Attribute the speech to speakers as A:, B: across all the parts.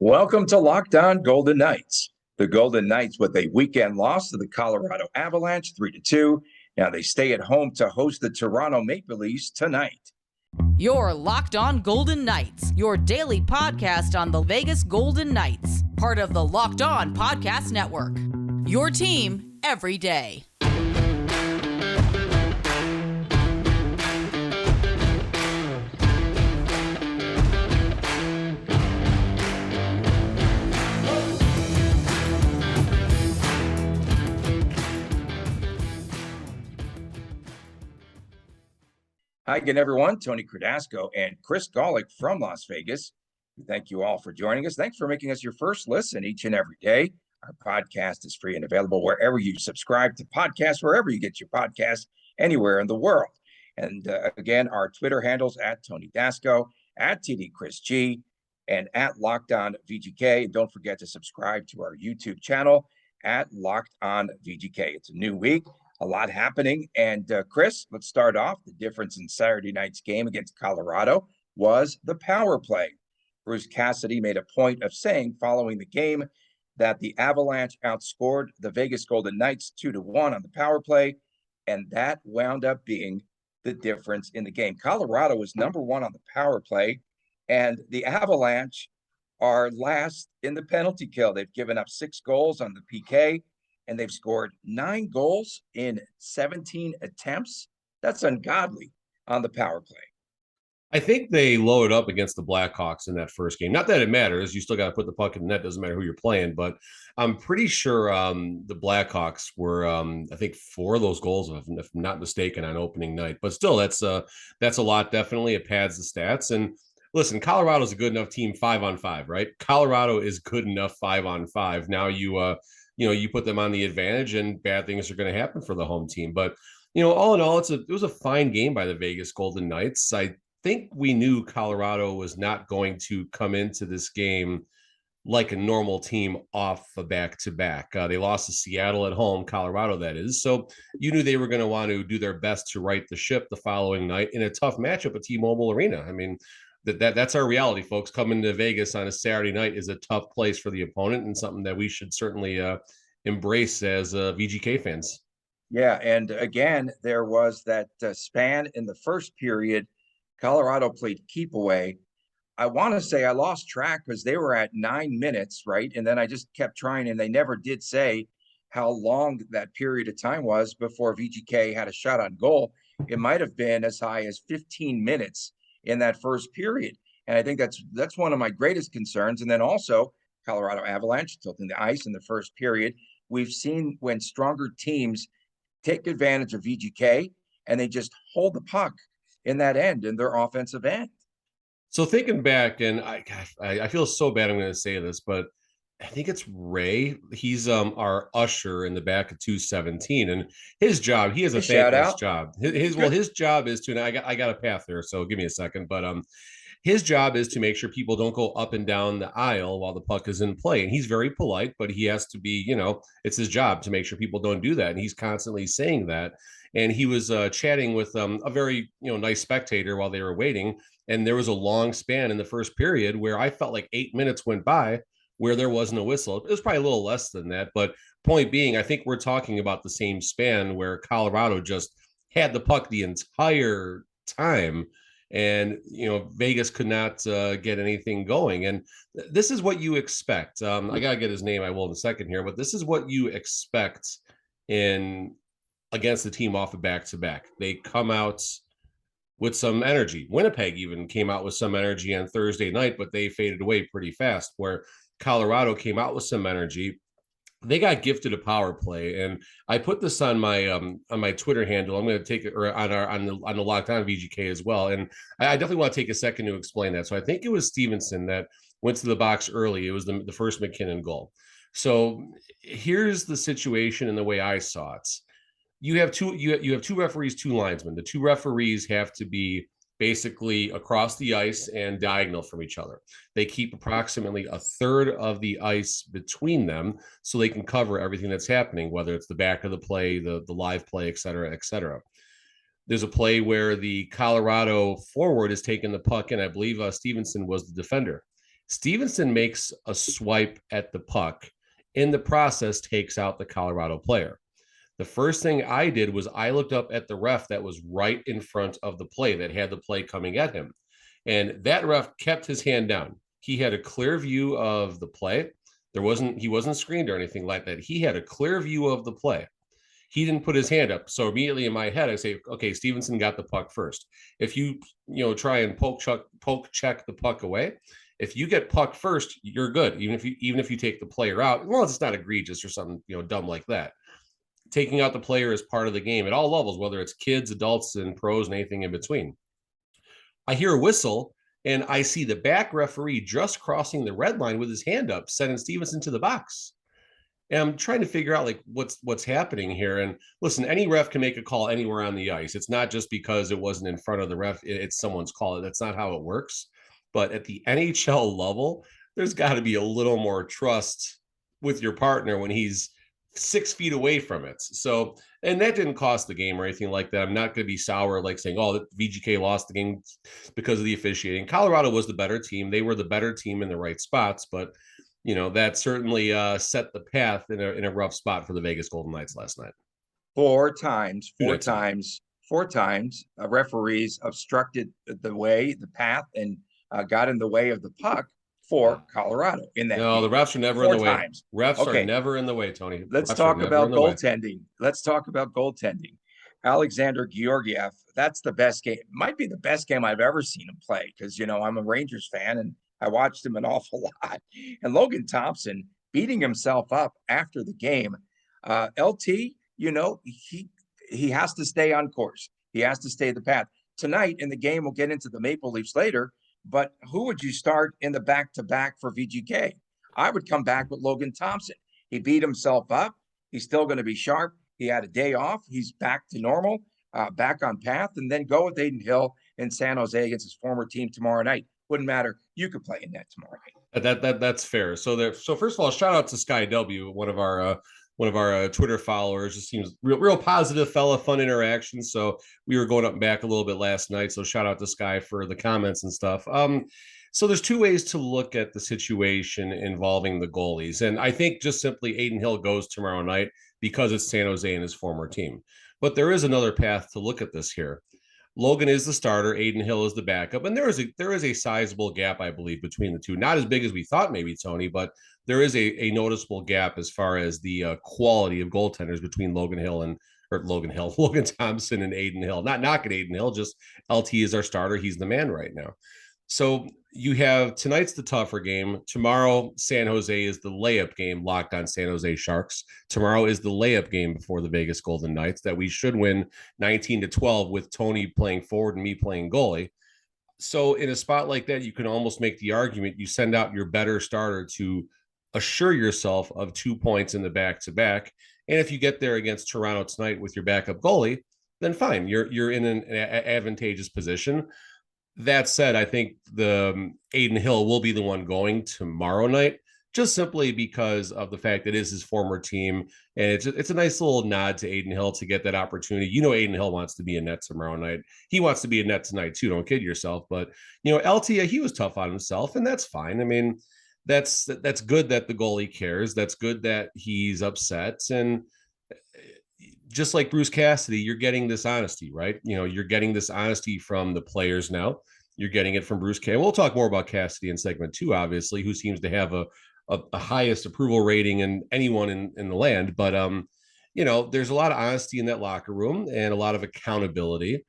A: Welcome to Locked On Golden Knights. The Golden Knights with a weekend loss to the Colorado Avalanche 3-2. Now they stay at home to host the Toronto Maple Leafs tonight.
B: You're Locked On Golden Knights, your daily podcast on the Vegas Golden Knights, part of the Locked On Podcast Network. Your team every day.
A: Hi again, everyone. Tony Cardasco and Chris Golick from Las Vegas. Thank you all for joining us. Thanks for making us your first listen each and every day. Our podcast is free and available wherever you subscribe to podcasts, wherever you get your podcasts, anywhere in the world. And again, our Twitter handles at Tony Dasco, at TD Chris G, and at Locked On VGK. And don't forget to subscribe to our YouTube channel at Locked On VGK. It's a new week. A lot happening. And Chris, let's start off. The difference in Saturday night's game against Colorado was the power play. Bruce Cassidy made a point of saying following the game that the Avalanche outscored the Vegas Golden Knights 2-1 on the power play, and that wound up being the difference in the game. Colorado was number one on the power play, and the Avalanche are last in the penalty kill. They've given up 6 goals on the PK, and they've scored 9 goals in 17 attempts. That's ungodly on the power play.
C: I think they loaded up against the Blackhawks in that first game. Not that it matters. You still got to put the puck in the net. Doesn't matter who you're playing. But I'm pretty sure the Blackhawks were, I think, 4 of those goals, if I'm not mistaken, on opening night. But still, that's a lot, definitely. It pads the stats. And listen, Colorado's a good enough team 5-on-5, right? Colorado is good enough 5-on-5. Now you put them on the advantage and bad things are going to happen for the home team. But, all in all, it was a fine game by the Vegas Golden Knights. I think we knew Colorado was not going to come into this game like a normal team off a back-to-back. They lost to Seattle at home, Colorado, that is. So you knew they were going to want to do their best to right the ship the following night in a tough matchup at T-Mobile Arena. I mean, that's our reality, folks. Coming to Vegas on a Saturday night is a tough place for the opponent and something that we should certainly embrace as VGK fans.
A: Yeah, and again, there was that span in the first period. Colorado played keep away. I want to say I lost track because they were at 9 minutes, right? And then I just kept trying, and they never did say how long that period of time was before VGK had a shot on goal. It might have been as high as 15 minutes in that first period. And I think that's one of my greatest concerns. And then also Colorado Avalanche tilting the ice in the first period. We've seen when stronger teams take advantage of VGK and they just hold the puck in that end, in their offensive end.
C: So thinking back, and I feel so bad I'm going to say this, but I think it's Ray. He's our usher in the back of 217, and his job, he has a thankless job. His job is to, and I got a path there, so give me a second, but his job is to make sure people don't go up and down the aisle while the puck is in play. And he's very polite, but he has to be, it's his job to make sure people don't do that. And he's constantly saying that. And he was chatting with a very, nice spectator while they were waiting. And there was a long span in the first period where I felt like 8 minutes went by where there wasn't a whistle. It was probably a little less than that. But point being, I think we're talking about the same span where Colorado just had the puck the entire time. And, Vegas could not get anything going. And this is what you expect. I got to get his name. I will in a second here. But this is what you expect against the team off a back-to-back. They come out with some energy. Winnipeg even came out with some energy on Thursday night, but they faded away pretty fast, where Colorado came out with some energy. They got gifted a power play, and I put this on my Twitter handle. I'm going to take it on the Locked On VGK as well, and I definitely want to take a second to explain that. So I think it was Stevenson that went to the box early. It was the first McKinnon goal. So here's the situation and the way I saw it. You have two referees, 2 linesmen. The 2 referees have to be basically across the ice and diagonal from each other. They keep approximately a third of the ice between them so they can cover everything that's happening, whether it's the back of the play, the live play, et cetera, et cetera. There's a play where the Colorado forward is taking the puck, and I believe Stevenson was the defender. Stevenson makes a swipe at the puck, in the process takes out the Colorado player. The first thing I did was I looked up at the ref that was right in front of the play, that had the play coming at him. And that ref kept his hand down. He had a clear view of the play. He wasn't screened or anything like that. He had a clear view of the play. He didn't put his hand up. So immediately in my head, I say, okay, Stevenson got the puck first. If you try and poke check the puck away, if you get puck first, you're good. Even if you take the player out, well, it's not egregious or something, dumb like that. Taking out the player is part of the game at all levels, whether it's kids, adults, and pros, and anything in between. I hear a whistle, and I see the back referee just crossing the red line with his hand up, sending Stevenson to the box. And I'm trying to figure out what's happening here. And listen, any ref can make a call anywhere on the ice. It's not just because it wasn't in front of the ref, it's someone's call. That's not how it works. But at the NHL level, there's got to be a little more trust with your partner when he's 6 feet away from it. So, and that didn't cost the game or anything like that. I'm not going to be sour, like saying, oh, the VGK lost the game because of the officiating. Colorado was the better team. They were the better team in the right spots, but that certainly set the path in a rough spot for the Vegas Golden Knights last night.
A: Four times, referees obstructed the path, and got in the way of the puck for Colorado in that.
C: No, the refs are never in the way. Refs are never in the way, Tony.
A: Let's talk about goaltending. Alexander Georgiev, that's the best game. Might be the best game I've ever seen him play, because I'm a Rangers fan and I watched him an awful lot. And Logan Thompson beating himself up after the game. LT, he has to stay on course. He has to stay the path. Tonight in the game, we'll get into the Maple Leafs later, but who would you start in the back-to-back for VGK? I would come back with Logan Thompson. He beat himself up. He's still going to be sharp. He had a day off. He's back to normal, back on path, and then go with Adin Hill in San Jose against his former team tomorrow night. Wouldn't matter. You could play in that tomorrow night.
C: That's fair. So first of all, shout out to Sky W, one of our Twitter followers. Just seems real positive fella, fun interaction. So we were going up and back a little bit last night. So shout out to Sky for the comments and stuff. So there's two ways to look at the situation involving the goalies. And I think just simply Adin Hill goes tomorrow night because it's San Jose and his former team. But there is another path to look at this here. Logan is the starter. Adin Hill is the backup. And there is a sizable gap, I believe, between the two. Not as big as we thought, maybe, Tony, but there is a noticeable gap as far as the quality of goaltenders between Logan Thompson and Adin Hill. Not knocking Adin Hill, just LT is our starter. He's the man right now. So you have tonight's the tougher game. Tomorrow, San Jose is the layup game, locked on San Jose Sharks. Tomorrow is the layup game before the Vegas Golden Knights that we should win 19-12 with Tony playing forward and me playing goalie. So in a spot like that, you can almost make the argument you send out your better starter to assure yourself of 2 points in the back-to-back. And if you get there against Toronto tonight with your backup goalie, then fine. You're in an advantageous position. That said, I think the Adin Hill will be the one going tomorrow night, just simply because of the fact that it is his former team. And it's a nice little nod to Adin Hill to get that opportunity. Adin Hill wants to be in net tomorrow night. He wants to be in net tonight too. Don't kid yourself. But, LT, he was tough on himself, and that's fine. I mean, that's good that the goalie cares. That's good that he's upset. And just like Bruce Cassidy, you're getting this honesty, right? You're getting this honesty from the players now. You're getting it from Bruce Cassidy. We'll talk more about Cassidy in segment 2, obviously, who seems to have a highest approval rating in anyone in the land. But, there's a lot of honesty in that locker room and a lot of accountability.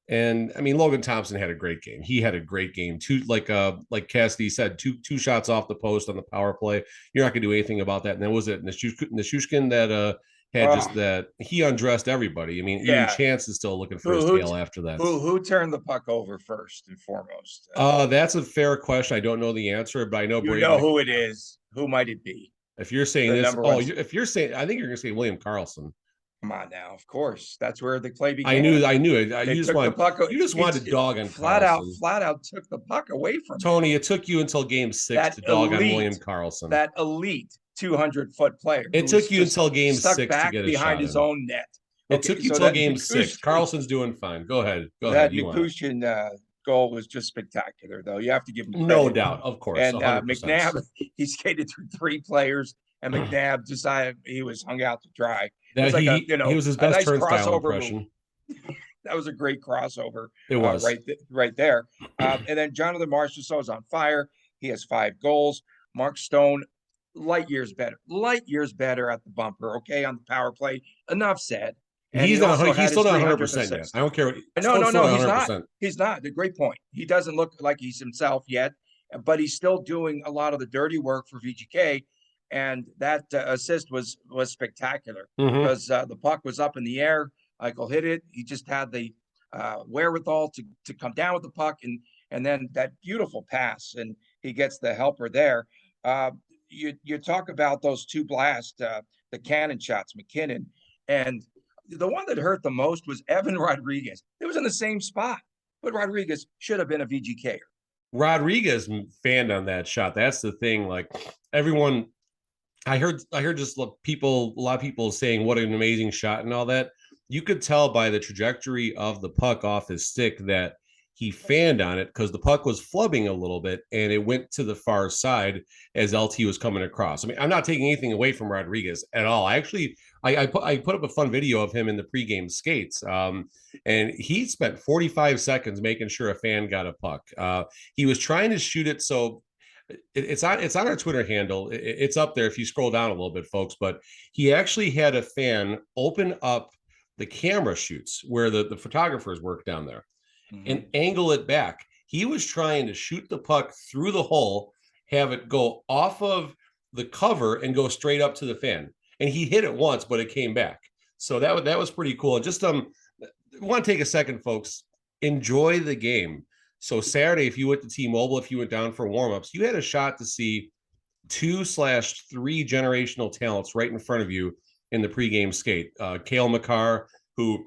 C: And I mean, Logan Thompson had a great game. He had a great game too. Like Cassidy said, two shots off the post on the power play. You're not going to do anything about that. And then was it Nishushkin that had just that he undressed everybody. I mean, even Chance is still looking for his tail after that.
A: Who turned the puck over first and foremost?
C: That's a fair question. I don't know the answer, but I know
A: Brady. You know who it is. Who might it be?
C: If you're saying this, if you're saying, I think you're going to say William Karlsson.
A: Come on now, of course. That's where the play began.
C: I knew it. You just wanted to dog on
A: flat out took the puck away from
C: Tony. It took you until game 6 to dog on William Karlsson.
A: That elite 200-foot player.
C: It took you until game 6 to get
A: behind his own net.
C: It took you until game 6. Karlsson's doing fine. Go ahead.
A: That Nikushin goal was just spectacular, though. You have to give him credit.
C: No doubt, of course,
A: And
C: 100%.
A: McNabb, he skated through 3 players, and McNabb decided he was hung out to dry. It was like
C: he was his best
A: nice
C: turnstile
A: crossover
C: impression.
A: move. That was a great crossover.
C: It was
A: right there. And then Jonathan Marchessault is on fire. He has 5 goals. Mark Stone, light years better at the bumper. Okay, on the power play. Enough said. And
C: he's still not 100%
A: assists.
C: yet. I don't care.
A: No, he's not. He's not. A great point. He doesn't look like he's himself yet, but he's still doing a lot of the dirty work for VGK. And that assist was spectacular because the puck was up in the air. Eichel hit it. He just had the wherewithal to come down with the puck, and then that beautiful pass, and he gets the helper there. You talk about those 2 blasts, the cannon shots, McKinnon, and the one that hurt the most was Evan Rodriguez. It was in the same spot, but Rodriguez should have been a VGKer.
C: Rodriguez fanned on that shot. That's the thing. Like everyone, I heard just a lot of people saying what an amazing shot and all that. You could tell by the trajectory of the puck off his stick that he fanned on it because the puck was flubbing a little bit and it went to the far side as LT was coming across. I mean, I'm not taking anything away from Rodriguez at all. I put up a fun video of him in the pregame skates, and he spent 45 seconds making sure a fan got a puck. He was trying to shoot it, so it's on our Twitter handle. It's up there if you scroll down a little bit, folks. But he actually had a fan open up the camera shoots where the photographers work down there and angle it back. He was trying to shoot the puck through the hole, have it go off of the cover and go straight up to the fan. And he hit it once, but it came back. So that was pretty cool. And just want to take a second, folks. Enjoy the game. So Saturday, if you went to T-Mobile, if you went down for warmups, you had a shot to see 2/3 generational talents right in front of you in the pregame skate. Cale Makar, who,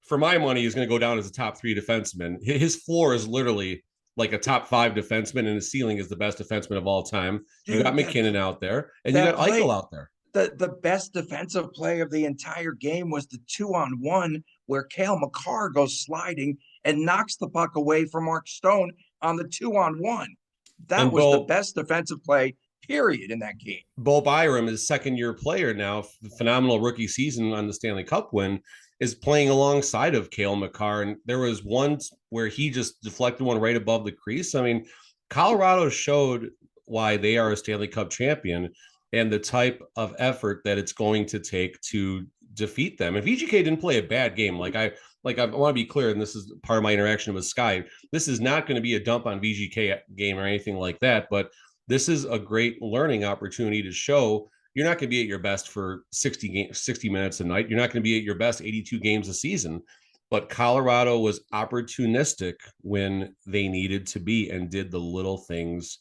C: for my money, is going to go down as a top 3 defenseman. His floor is literally like a top 5 defenseman, and his ceiling is the best defenseman of all time. You got McKinnon out there, and you got Eichel out there.
A: The best defensive play of the entire game was the 2-on-1 where Cale Makar goes sliding and knocks the puck away from Mark Stone on the 2-on-1. That was the best defensive play, period, in that game.
C: Bo Byram is second-year player now, phenomenal rookie season on the Stanley Cup win, is playing alongside of Cale Makar. And there was one where he just deflected one right above the crease. I mean, Colorado showed why they are a Stanley Cup champion and the type of effort that it's going to take to defeat them. And VGK didn't play a bad game. I want to be clear, and this is part of my interaction with Sky. This is not going to be a dump on VGK game or anything like that, but this is a great learning opportunity to show you're not going to be at your best for 60 minutes a night. You're not going to be at your best 82 games a season. But Colorado was opportunistic when they needed to be and did the little things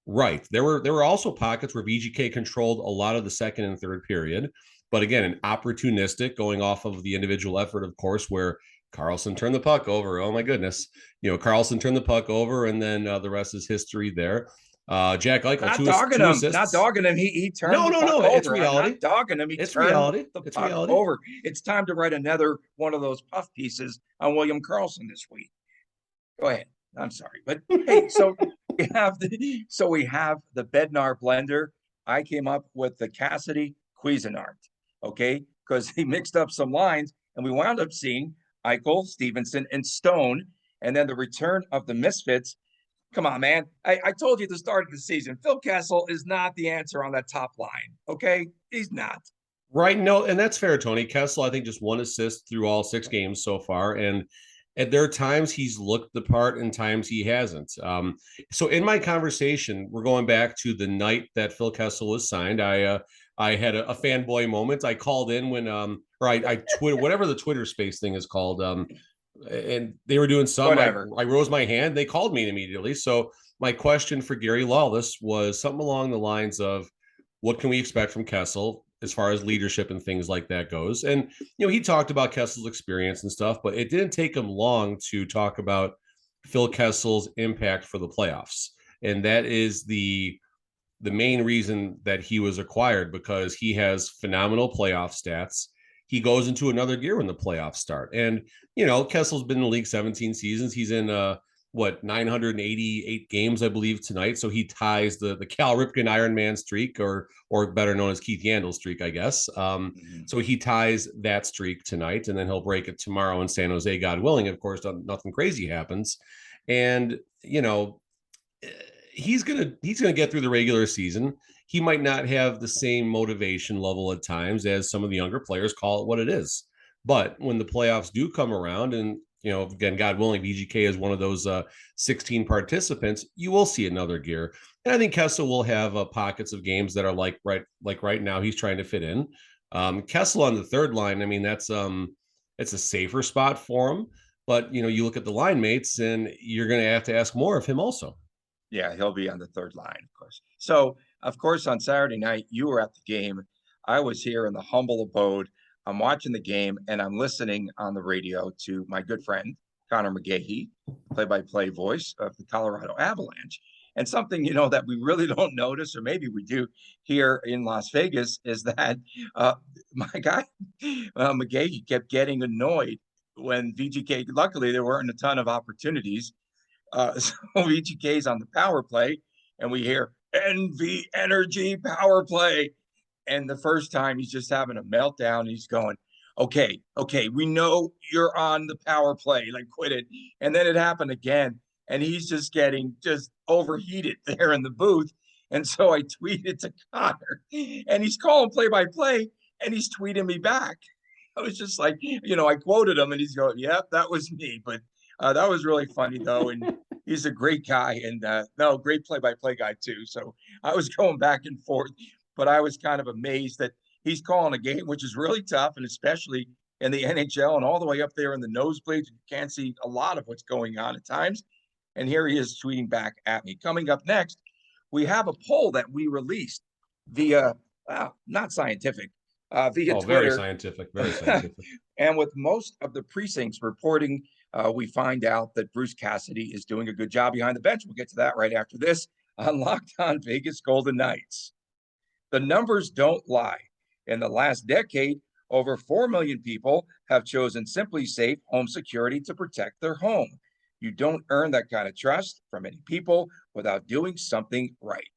C: right. There were also pockets where VGK controlled a lot of the second and third period. But again, an opportunistic going off of the individual effort, of course, where Carlson turned the puck over. Oh, my goodness. Carlson turned the puck over, and then the rest is history there. Jack Eichel,
A: not dogging him. He turned.
C: No. It's reality.
A: Not dogging him.
C: It's reality.
A: It's reality. Over. It's time to write another one of those puff pieces on William Karlsson this week. Go ahead. I'm sorry, but hey, so we have the Bednar blender. I came up with the Cassidy Cuisinart, okay, because he mixed up some lines, and we wound up seeing Eichel, Stevenson, and Stone, and then the return of the Misfits. Come on, man. I told you at the start of the season, Phil Kessel is not the answer on that top line. Okay? He's not.
C: Right. No, and that's fair, Tony. Kessel, I think, just 1 assist through all 6 games so far. And there are times he's looked the part and times he hasn't. So in my conversation, we're going back to the night that Phil Kessel was signed. I had a fanboy moment. I called in when I Twitter, whatever the Twitter space thing is called. And they were doing something. I rose my hand. They called me immediately. So my question for Gary Lawless was something along the lines of, what can we expect from Kessel as far as leadership and things like that goes? And, he talked about Kessel's experience and stuff, but it didn't take him long to talk about Phil Kessel's impact for the playoffs. And that is the main reason that he was acquired, because he has phenomenal playoff stats. He goes into another gear when the playoffs start. And, Kessel's been in the league 17 seasons. He's in 988 games, I believe, tonight. So he ties the Cal Ripken Ironman streak, or better known as Keith Yandel's streak, I guess. So he ties that streak tonight, and then he'll break it tomorrow in San Jose, God willing. Of course, nothing crazy happens. And, he's gonna get through the regular season. He might not have the same motivation level at times as some of the younger players, call it what it is. But when the playoffs do come around, and again, God willing, VGK is one of those 16 participants, you will see another gear. And I think Kessel will have pockets of games that are like right now he's trying to fit in. Kessel on the third line, I mean, that's it's a safer spot for him. But you look at the line mates, and you're going to have to ask more of him also.
A: Yeah, he'll be on the third line, of course. So, of course, on Saturday night, you were at the game. I was here in the humble abode. I'm watching the game, and I'm listening on the radio to my good friend, Connor McGahey, play-by-play voice of the Colorado Avalanche. And something, that we really don't notice, or maybe we do here in Las Vegas, is that my guy, McGahey, kept getting annoyed when VGK, luckily there weren't a ton of opportunities. So VGK's on the power play, and we hear NV Energy power play. And the first time he's just having a meltdown. He's going, okay, we know you're on the power play, like quit it. And then it happened again, and he's just getting overheated there in the booth. And so I tweeted to Connor, and he's calling play-by-play, and he's tweeting me back. I was just like, I quoted him, and he's going, yep, that was me. But that was really funny, though. And he's a great guy, and great play-by-play guy, too. So I was going back and forth, but I was kind of amazed that he's calling a game, which is really tough, and especially in the NHL and all the way up there in the nosebleeds. You can't see a lot of what's going on at times. And here he is tweeting back at me. Coming up next, we have a poll that we released via, not scientific, via Twitter.
C: Very scientific, very scientific.
A: And with most of the precincts reporting, we find out that Bruce Cassidy is doing a good job behind the bench. We'll get to that right after this on Locked On Vegas Golden Knights. The numbers don't lie. In the last decade, over 4 million people have chosen Simply Safe Home Security to protect their home. You don't earn that kind of trust from many people without doing something right.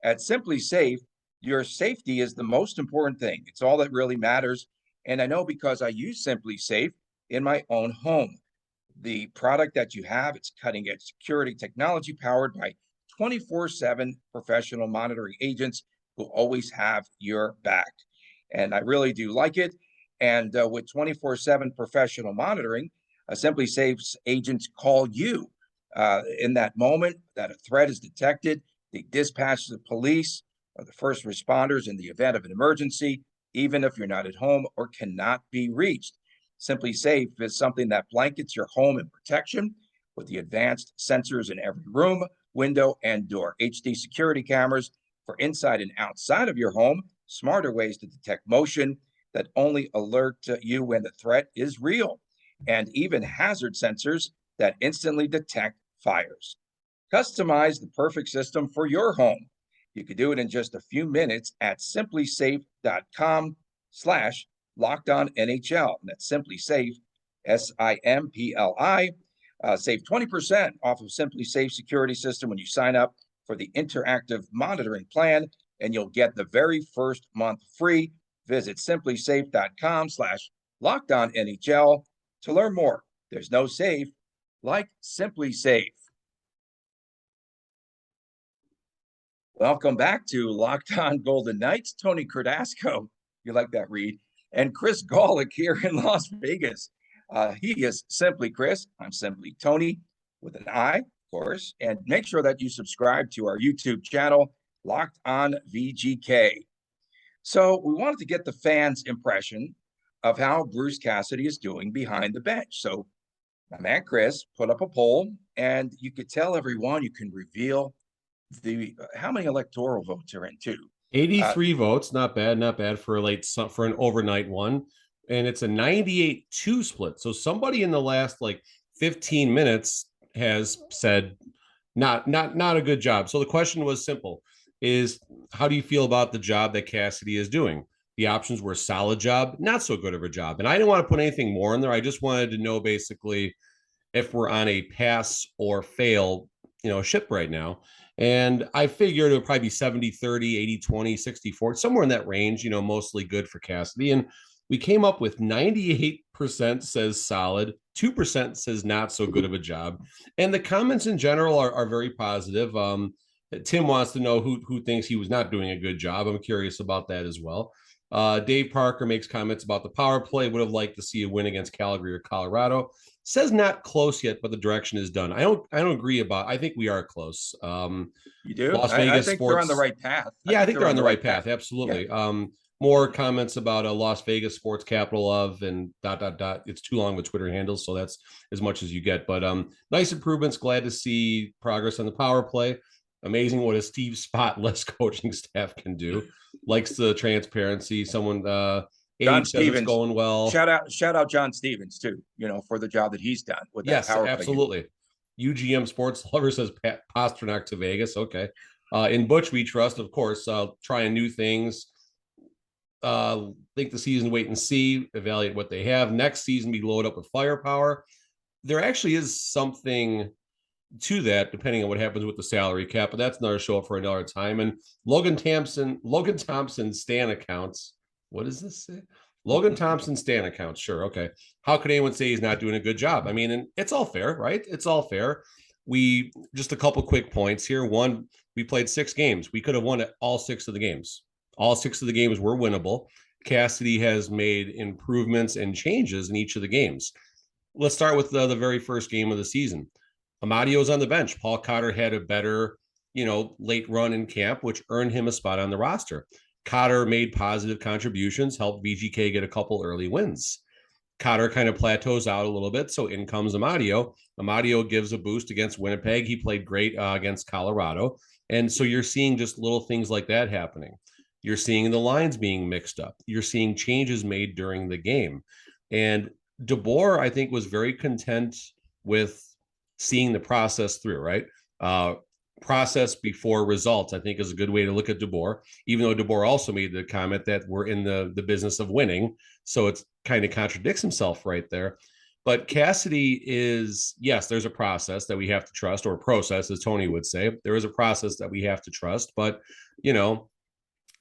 A: At Simply Safe, your safety is the most important thing. It's all that really matters. And I know because I use Simply Safe in my own home. The product that you have, it's cutting-edge security technology powered by 24/7 professional monitoring agents who always have your back. And I really do like it. And with 24/7 professional monitoring, Simply Safe's agents call you in that moment that a threat is detected. They dispatch the police or the first responders in the event of an emergency, even if you're not at home or cannot be reached. Simply Safe is something that blankets your home in protection with the advanced sensors in every room, window, and door. HD security cameras for inside and outside of your home, smarter ways to detect motion that only alert you when the threat is real, and even hazard sensors that instantly detect fires. Customize the perfect system for your home. You can do it in just a few minutes at simplysafe.com/LockedOnNHL. That's Simply Safe, SIMPLI. Save 20% off of Simply Safe security system when you sign up for the interactive monitoring plan, and you'll get the very first month free. Visit simplysafe.com/LockedOnNHL to learn more. There's no safe like Simply Safe. Welcome back to Locked On Golden Knights. Tony Cardasco, you like that read, and Chris Golick here in Las Vegas. He is Simply Chris. I'm Simply Tony with an I, of course. And make sure that you subscribe to our YouTube channel, Locked On VGK. So we wanted to get the fans' impression of how Bruce Cassidy is doing behind the bench. So my man Chris put up a poll, and you could tell everyone, you can reveal how many electoral votes are in too.
C: 83 votes, not bad for an overnight one, and it's a 98-2 split. So somebody in the last 15 minutes has said not a good job. So the question was simple: is how do you feel about the job that Cassidy is doing? The options were solid job, not so good of a job, and I didn't want to put anything more in there. I just wanted to know basically, if we're on a pass or fail, ship right now. And I figured it would probably be 70-30, 80-20, 60-40, somewhere in that range, mostly good for Cassidy. And we came up with 98% says solid, 2% says not so good of a job. And the comments in general are very positive. Tim wants to know who thinks he was not doing a good job. I'm curious about that as well. Dave Parker makes comments about the power play. Would have liked to see a win against Calgary or Colorado. Says not close yet, but the direction is done. I don't agree about. I think we are close.
A: You do?
C: Las Vegas
A: I think
C: sports,
A: they're on the right path.
C: I think they're on the right path. Absolutely. Yeah. More comments about a Las Vegas sports capital of and ... It's too long with Twitter handles, so that's as much as you get. But nice improvements. Glad to see progress on the power play. Amazing what a Steve Spot-less coaching staff can do. Likes the transparency. Someone
A: John Stevens
C: going well.
A: Shout out John Stevens too, for the job that he's done with that power play. Yes,
C: absolutely. UGM Sports Lover says Pat Pasternak to Vegas. Okay. In Butch we trust, of course, trying new things. Think the season, wait and see, evaluate what they have. Next season be loaded up with firepower. There actually is something to that, depending on what happens with the salary cap, but that's another show for another time. And Logan Thompson Stan accounts. What does this say? Logan Thompson Stan accounts. Sure. Okay. How could anyone say he's not doing a good job? I mean, and it's all fair, right? It's all fair. We just a couple quick points here. One, we played 6 games. We could have won all 6 of the games. All 6 of the games were winnable. Cassidy has made improvements and changes in each of the games. Let's start with the very first game of the season. Amadio's on the bench. Paul Cotter had a better, late run in camp, which earned him a spot on the roster. Cotter made positive contributions, helped VGK get a couple early wins. Cotter kind of plateaus out a little bit, so in comes Amadio. Amadio gives a boost against Winnipeg. He played great against Colorado. And so you're seeing just little things like that happening. You're seeing the lines being mixed up. You're seeing changes made during the game. And DeBoer, I think, was very content with seeing the process through, right? Process before results, I think, is a good way to look at DeBoer, even though DeBoer also made the comment that we're in the business of winning. So it's kind of contradicts himself right there. But Cassidy is, yes, there's a process that we have to trust, or process, as Tony would say. There is a process that we have to trust. But,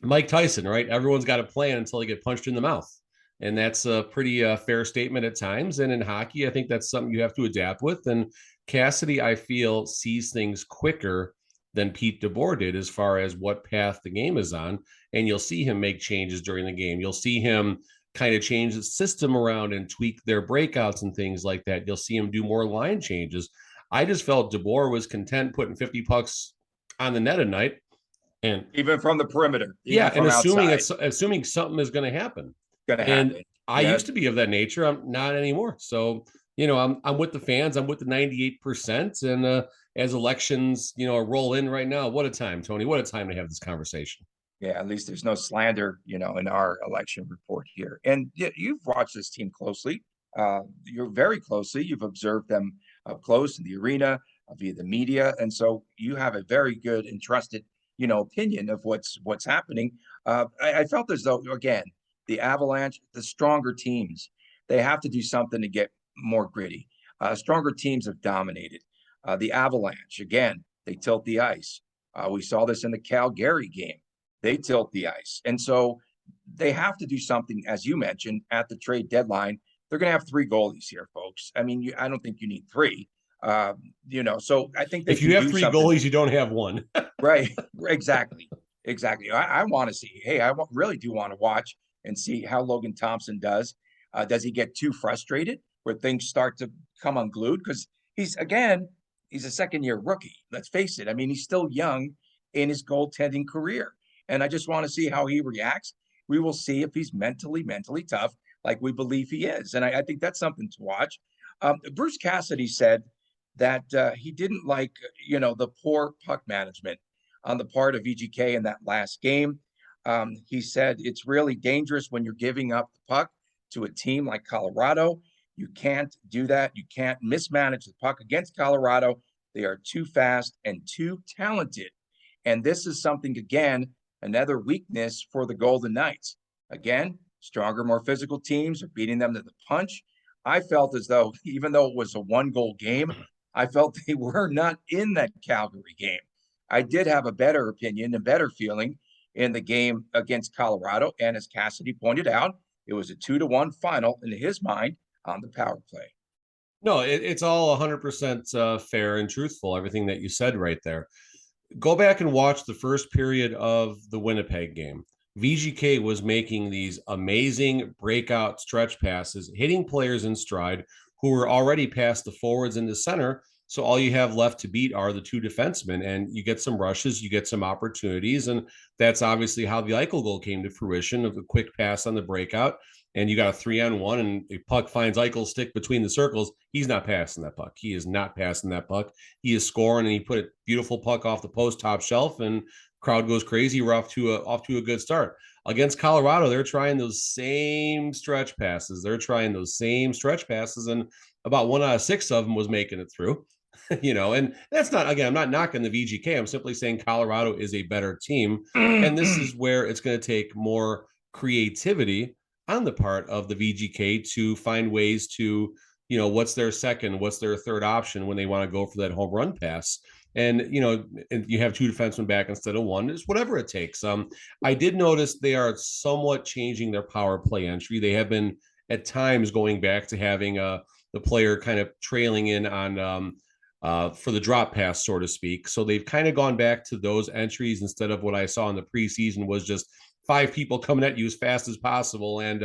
C: Mike Tyson, right? Everyone's got a plan until they get punched in the mouth. And that's a pretty fair statement at times. And in hockey, I think that's something you have to adapt with. And Cassidy, I feel, sees things quicker than Pete DeBoer did as far as what path the game is on. And you'll see him make changes during the game. You'll see him kind of change the system around and tweak their breakouts and things like that. You'll see him do more line changes. I just felt DeBoer was content putting 50 pucks on the net a night. And
A: even from the perimeter.
C: And assuming something is going to happen. And I used to be of that nature. I'm not anymore. So, I'm with the fans. I'm with the 98%. And as elections, roll in right now, what a time, Tony. What a time to have this conversation.
A: Yeah, at least there's no slander, in our election report here. And you've watched this team closely. You're very closely. You've observed them up close in the arena, via the media. And so you have a very good and trusted, opinion of what's happening. I felt as though, again, the Avalanche, the stronger teams, they have to do something to get more gritty. Stronger teams have dominated. The Avalanche, again, they tilt the ice. We saw this in the Calgary game. They tilt the ice. And so they have to do something, as you mentioned, at the trade deadline. They're going to have 3 goalies here, folks. I mean, I don't think you need 3. So I think
C: if you have 3 goalies, you don't have 1.
A: Right. Exactly. I want to see, really do want to watch and see how Logan Thompson does. Does he get too frustrated where things start to come unglued? Because he's a second-year rookie. Let's face it. I mean, he's still young in his goaltending career. And I just want to see how he reacts. We will see if he's mentally tough, like we believe he is. And I think that's something to watch. Bruce Cassidy said that he didn't like, the poor puck management on the part of VGK in that last game. He said it's really dangerous when you're giving up the puck to a team like Colorado. You can't do that. You can't mismanage the puck against Colorado. They are too fast and too talented. And this is something, again, another weakness for the Golden Knights. Again, stronger, more physical teams are beating them to the punch. I felt as though, even though it was a 1-goal game, I felt they were not in that Calgary game. I did have a better opinion and better feeling in the game against Colorado. And as Cassidy pointed out, it was a 2-1 final in his mind on the power play.
C: No, it's all 100% fair and truthful, everything that you said right there. Go back and watch the first period of the Winnipeg game. VGK was making these amazing breakout stretch passes, hitting players in stride who were already past the forwards in the center. So all you have left to beat are the two defensemen, and you get some rushes, you get some opportunities, and that's obviously how the Eichel goal came to fruition, of a quick pass on the breakout, and you got a 3-on-1, and a puck finds Eichel's stick between the circles. He's not passing that puck. He is not passing that puck. He is scoring, and he put a beautiful puck off the post, top shelf, and crowd goes crazy. We're off to a good start. Against Colorado, they're trying those same stretch passes. And about 1 out of 6 of them was making it through. And that's not, again, I'm not knocking the VGK. I'm simply saying Colorado is a better team. And this is where it's going to take more creativity on the part of the VGK to find ways to, what's their second, what's their third option when they want to go for that home run pass. And, you have 2 defensemen back instead of 1, it's whatever it takes. I did notice they are somewhat changing their power play entry. They have been at times going back to having the player kind of trailing in on, for the drop pass, so to speak. So they've kind of gone back to those entries instead of what I saw in the preseason was just 5 people coming at you as fast as possible. And,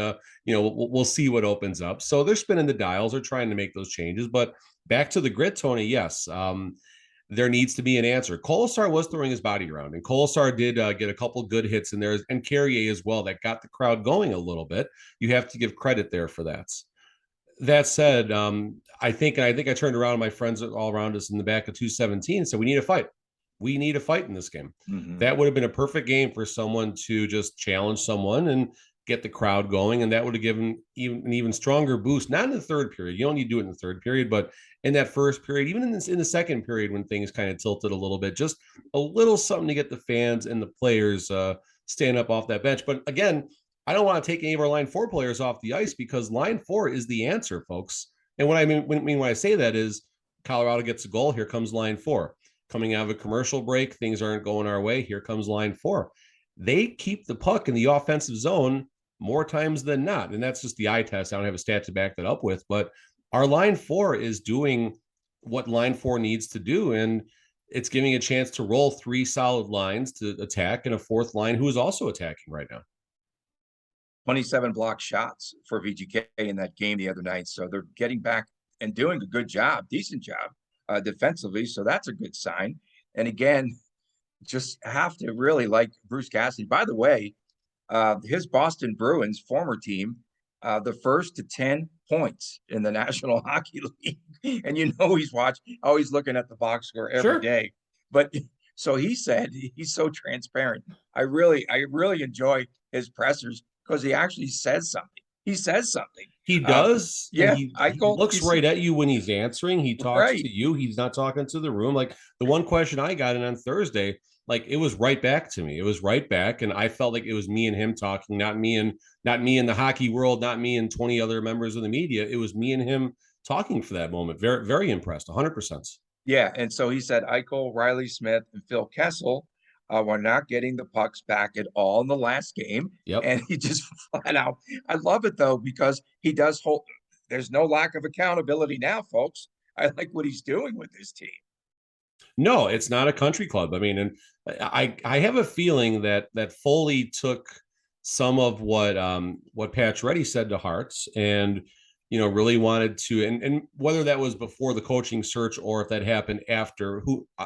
C: we'll see what opens up. So they're spinning the dials. They're trying to make those changes. But back to the grit, Tony, yes, there needs to be an answer. Kolesar was throwing his body around, and Kolesar did get a couple good hits in there, and Carrier as well, that got the crowd going a little bit. You have to give credit there for that. That said, I think I turned around to my friends all around us in the back of 217 and said, we need a fight. We need a fight in this game. Mm-hmm. That would have been a perfect game for someone to just challenge someone and get the crowd going. And that would have given an even stronger boost, not in the third period. You don't need to do it in the third period, but in that first period, even in the second period, when things kind of tilted a little bit, just a little something to get the fans and the players stand up off that bench. But again, I don't want to take any of our line 4 players off the ice, because line 4 is the answer, folks. And what I mean when I say that is Colorado gets a goal. Here comes line 4. Coming out of a commercial break, things aren't going our way. Here comes line 4. They keep the puck in the offensive zone more times than not. And that's just the eye test. I don't have a stat to back that up with, but our line 4 is doing what line 4 needs to do. And it's giving a chance to roll 3 solid lines to attack, and a 4th line who is also attacking right now.
A: 27 block shots for VGK in that game the other night. So they're getting back and doing a good job, decent job defensively. So that's a good sign. And again, just have to really like Bruce Cassidy. By the way, his Boston Bruins former team, the first to 10 points in the National Hockey League. And he's always looking at the box score every day. But so he said he's so transparent. I really enjoy his pressers, because he actually says something. He says something.
C: He does.
A: Yeah.
C: He looks right at you when he's answering. He talks to you. He's not talking to the room. Like the one question I got in on Thursday, like it was right back to me. It was right back. And I felt like it was me and him talking, not me in the hockey world, not me and 20 other members of the media. It was me and him talking for that moment. Very, very impressed. 100%.
A: Yeah. And so he said, Eichel, Riley Smith, and Phil Kessel were not getting the pucks back at all in the last game.
C: Yep.
A: And he just flat out, I love it though, because he does hold, there's no lack of accountability now, folks. I like what he's doing with this team.
C: No, it's not a country club. I mean, and I have a feeling that Foley took some of what Pacioretty said to Hearts, and really wanted to, and whether that was before the coaching search or if that happened after,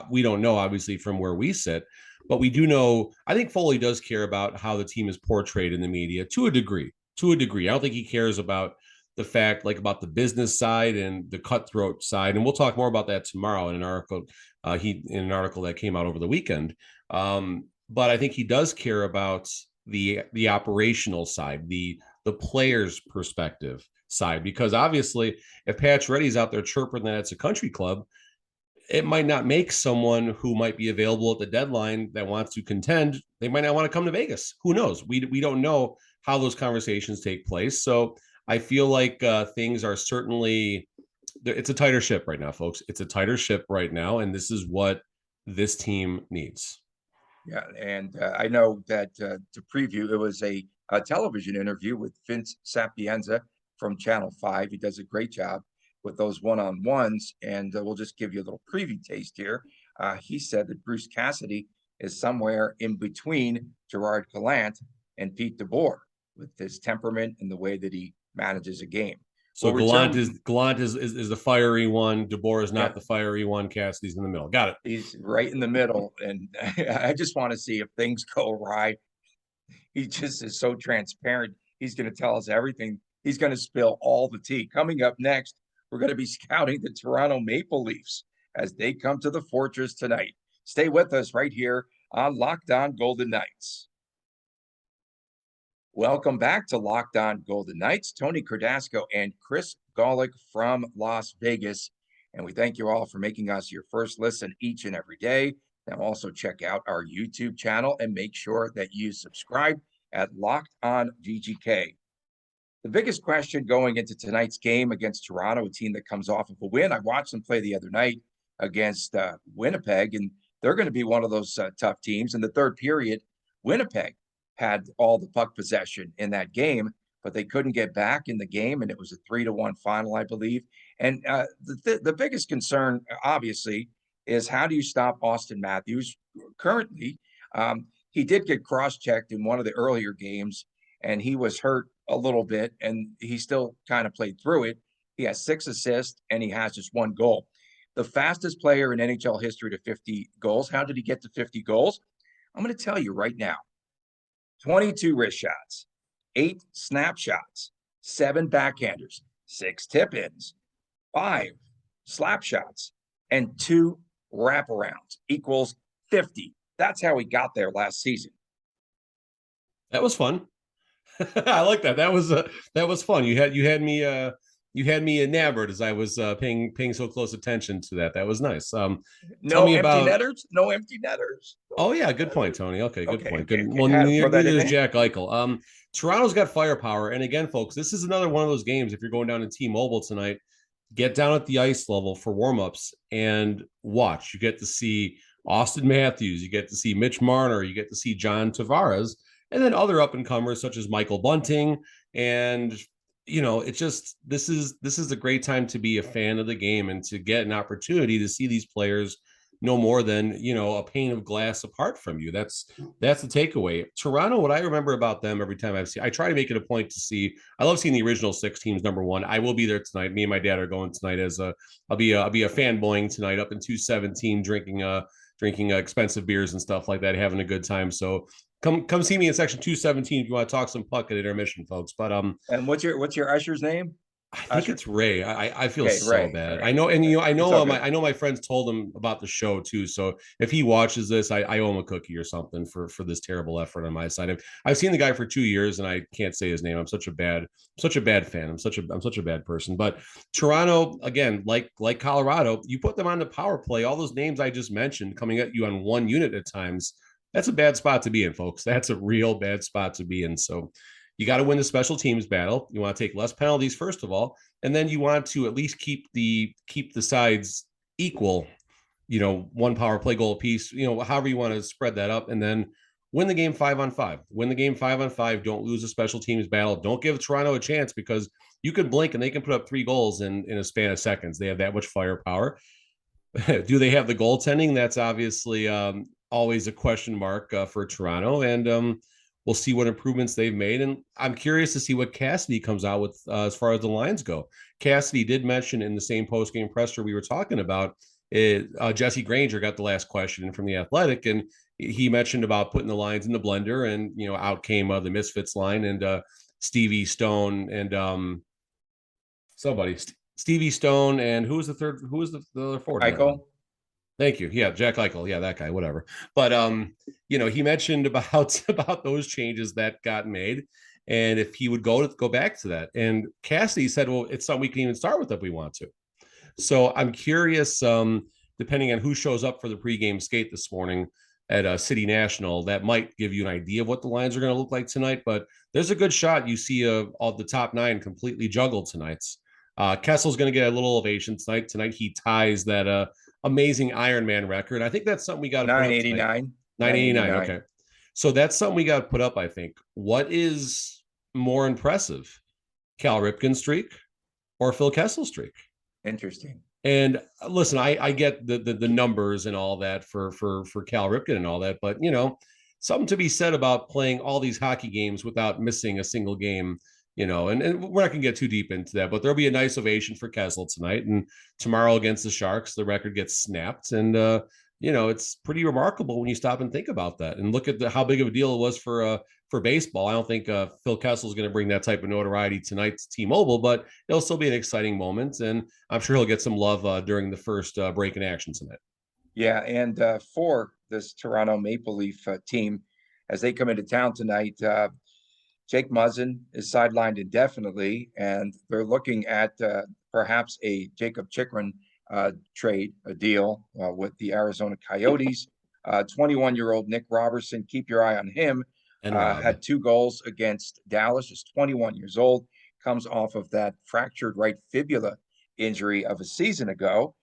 C: we don't know, obviously, from where we sit. But we do know, I think Foley does care about how the team is portrayed in the media to a degree. I don't think he cares about the fact, like about the business side and the cutthroat side. And we'll talk more about that tomorrow in an article, in an article that came out over the weekend. But I think he does care about the operational side, the player's perspective side, because obviously if Pacioretty's out there chirping that it's a country club, it might not make someone who might be available at the deadline that wants to contend, they might not want to come to Vegas. Who knows? We don't know how those conversations take place. So I feel like things are certainly, it's a tighter ship right now, folks. It's a tighter ship right now, and this is what this team needs.
A: Yeah, and I know that to preview, it was a television interview with Vince Sapienza from Channel 5. He does a great job with those one-on-ones, and we'll just give you a little preview taste here. He said that Bruce Cassidy is somewhere in between Gerard Gallant and Pete DeBoer with his temperament and the way that he manages a game.
C: So
A: We'll
C: Gallant
A: return.
C: is the fiery one. DeBoer is not
A: Yeah.
C: the fiery one. Cassidy's in the middle. Got it.
A: He's right in the middle, and I just want to see if things go awry. He just is so transparent. He's going to tell us everything. He's going to spill all the tea. Coming up next, we're going to be scouting the Toronto Maple Leafs as they come to the Fortress tonight. Stay with us right here on Locked On Golden Knights. Welcome back to Locked On Golden Knights. Tony Cardasco and Chris Golick from Las Vegas. And we thank you all for making us your first listen each and every day. Now also check out our YouTube channel and make sure that you subscribe at Locked On VGK. The biggest question going into tonight's game against Toronto, a team that comes off of a win. I watched them play the other night against Winnipeg, and they're going to be one of those tough teams. In the third period, Winnipeg had all the puck possession in that game, but they couldn't get back in the game, and it was a 3-1 final, I believe. And the biggest concern, obviously, is how do you stop Austin Matthews? Currently, he did get cross-checked in one of the earlier games, and he was hurt a little bit, and he still kind of played through it. He has 6 assists, and he has just 1 goal. The fastest player in NHL history to 50 goals. How did he get to 50 goals? I'm going to tell you right now. 22 wrist shots, 8 snapshots, 7 backhanders, 6 tip-ins, 5 slap shots, and 2 wraparounds equals 50. That's how he got there last season.
C: That was fun. I like that. That was fun. You had me enamored as I was paying so close attention to that. That was nice.
A: No empty netters. No empty netters.
C: Oh yeah, good point, Tony. Okay, good point. Good.
A: Okay.
C: Well, neither is Jack Eichel. Toronto's got firepower, and again, folks, this is another one of those games. If you're going down to T-Mobile tonight, get down at the ice level for warmups and watch. You get to see Austin Matthews, you get to see Mitch Marner, you get to see John Tavares, and then other up-and-comers such as Michael Bunting. And it's just this is a great time to be a fan of the game and to get an opportunity to see these players no more than a pane of glass apart from you. That's the takeaway. Toronto, what I remember about them every time I try to make it a point to see. I love seeing the original 6 teams. Number one, I will be there tonight. Me and my dad are going tonight I'll be a fanboying tonight up in 217, drinking expensive beers and stuff like that, having a good time. So come see me in section 217 if you want to talk some puck at intermission, folks. But
A: and what's your usher's name?
C: I think it's Ray. I feel so
A: Ray.
C: bad.
A: Right.
C: I know, and I know my friends told him about the show too. So if he watches this, I owe him a cookie or something for this terrible effort on my side. I've seen the guy for 2 years and I can't say his name. I'm such a bad fan. I'm such a bad person. But Toronto, again, like Colorado, you put them on the power play. All those names I just mentioned coming at you on one unit at times. That's a bad spot to be in, folks. That's a real bad spot to be in. So you got to win the special teams battle. You want to take less penalties, first of all, and then you want to at least keep the sides equal, one power play goal apiece, however you want to spread that up, and then win the game 5-on-5. Win the game 5-on-5. Don't lose a special teams battle. Don't give Toronto a chance because you can blink and they can put up 3 goals in a span of seconds. They have that much firepower. Do they have the goaltending? That's obviously always a question mark for Toronto, and we'll see what improvements they've made. And I'm curious to see what Cassidy comes out with as far as the lines go. Cassidy did mention in the same post-game presser we were talking about, Jesse Granger got the last question from The Athletic, and he mentioned about putting the lines in the blender, and, out came the Misfits line and Stevie Stone and Stevie Stone, and who was the third? Who was the other forward?
A: Eichel.
C: Thank you. Yeah, Jack Eichel. Yeah, that guy. Whatever. But he mentioned about those changes that got made, and if he would go back to that. And Cassidy said, "Well, it's something we can even start with if we want to." So I'm curious, depending on who shows up for the pregame skate this morning, at City National, that might give you an idea of what the lines are going to look like tonight. But there's a good shot you see all the top 9 completely juggled tonight. Kessel's going to get a little ovation tonight. Tonight he ties that amazing Ironman record. I think that's something we got to put up
A: 989.
C: 989. Okay. So that's something we got to put up, I think. What is more impressive, Cal Ripken's streak or Phil Kessel's streak?
A: Interesting.
C: And listen, I get the numbers and all that for Cal Ripken and all that, but something to be said about playing all these hockey games without missing a single game, and we're not gonna get too deep into that, but there'll be a nice ovation for Kessel tonight, and tomorrow against the Sharks, the record gets snapped, and it's pretty remarkable when you stop and think about that and look at how big of a deal it was for baseball. I don't think Phil Kessel is going to bring that type of notoriety tonight to T-Mobile, but it'll still be an exciting moment, and I'm sure he'll get some love during the first break in action tonight.
A: Yeah, and for this Toronto Maple Leaf team, as they come into town tonight, Jake Muzzin is sidelined indefinitely, and they're looking at perhaps a Jacob Chikrin trade, a deal with the Arizona Coyotes. 21-year-old Nick Robertson, keep your eye on him. Had 2 goals against Dallas, is 21 years old, comes off of that fractured right fibula injury of a season ago.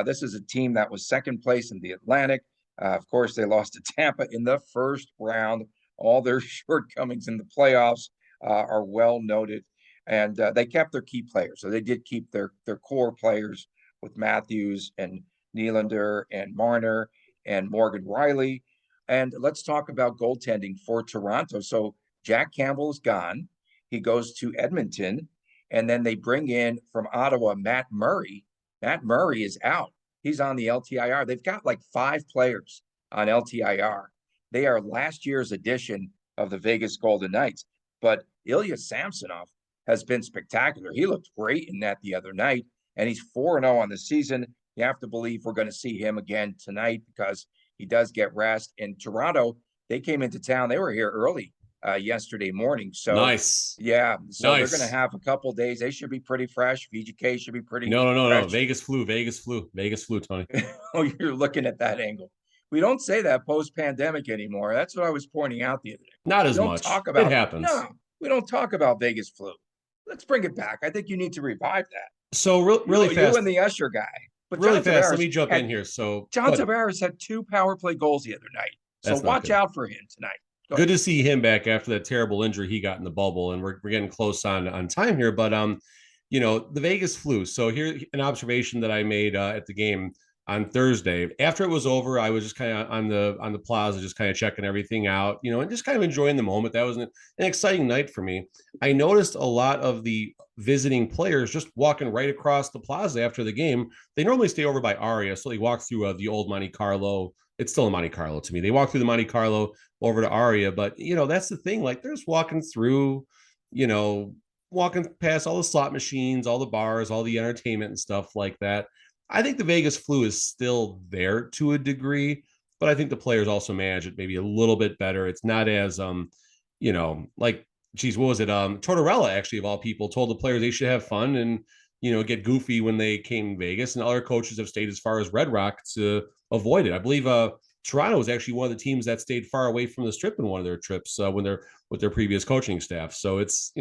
A: This is a team that was second place in the Atlantic. Of course, they lost to Tampa in the first round. All their shortcomings in the playoffs are well noted, and they kept their key players. So they did keep their core players with Matthews and Nylander and Marner and Morgan Riley. And let's talk about goaltending for Toronto. So Jack Campbell is gone. He goes to Edmonton, and then they bring in from Ottawa, Matt Murray. Matt Murray is out. He's on the LTIR. They've got like 5 players on LTIR. They are last year's edition of the Vegas Golden Knights. But Ilya Samsonov has been spectacular. He looked great in that the other night, and he's 4-0 on the season. You have to believe we're going to see him again tonight because he does get rest. In Toronto, they came into town. They were here early yesterday morning. So
C: nice.
A: Yeah. So
C: nice.
A: They're going to have a couple of days. They should be pretty fresh. VGK should be pretty
C: No. Vegas flu, Tony.
A: Oh, you're looking at that angle. We don't say that post-pandemic anymore. That's what I was pointing out the other day.
C: Not as much. It happens.
A: No, we don't talk about Vegas flu. Let's bring it back. I think you need to revive that.
C: So really fast.
A: You and the Usher guy.
C: But really fast, let me jump in here. So
A: John Tavares had 2 power play goals the other night. So watch out for him tonight.
C: Good to see him back after that terrible injury he got in the bubble, and we're getting close on time here. But the Vegas flu. So here an observation that I made at the game on Thursday. After it was over, I was just kind of on the plaza, just kind of checking everything out, and just kind of enjoying the moment. That was an exciting night for me. I noticed a lot of the visiting players just walking right across the plaza after the game. They normally stay over by Aria, so they walk through the old Monte Carlo. It's still a Monte Carlo to me. They walk through the Monte Carlo over to Aria, but that's the thing. Like they're just walking through, walking past all the slot machines, all the bars, all the entertainment and stuff like that. I think the Vegas flu is still there to a degree, but I think the players also manage it maybe a little bit better. It's not as, like, geez, what was it? Tortorella, actually, of all people, told the players they should have fun and, get goofy when they came to Vegas. And other coaches have stayed as far as Red Rock to avoid it. I believe Toronto was actually one of the teams that stayed far away from the Strip in one of their trips when they're with their previous coaching staff. So it's,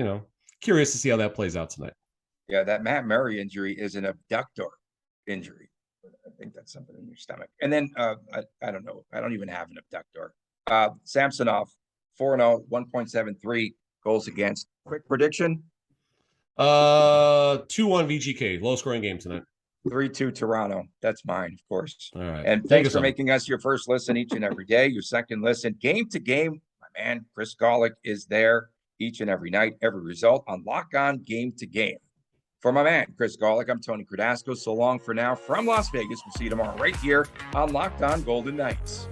C: curious to see how that plays out tonight.
A: Yeah, that Matt Murray injury is an abductor injury. I think that's something in your stomach. And then I don't know. I don't even have an abductor. Samsonov, 4-0, 1.73 goals against. Quick prediction.
C: 2-1 VGK, low scoring game tonight.
A: 3-2 Toronto. That's mine, of course.
C: All right.
A: And thanks for making us your first listen each and every day, your second listen. Game to game, my man, Chris Golick is there each and every night, every result on Lock On Game to Game. For my man, Chris Golick, I'm Tony Cardasco. So long for now from Las Vegas. We'll see you tomorrow right here on Locked On Golden Knights.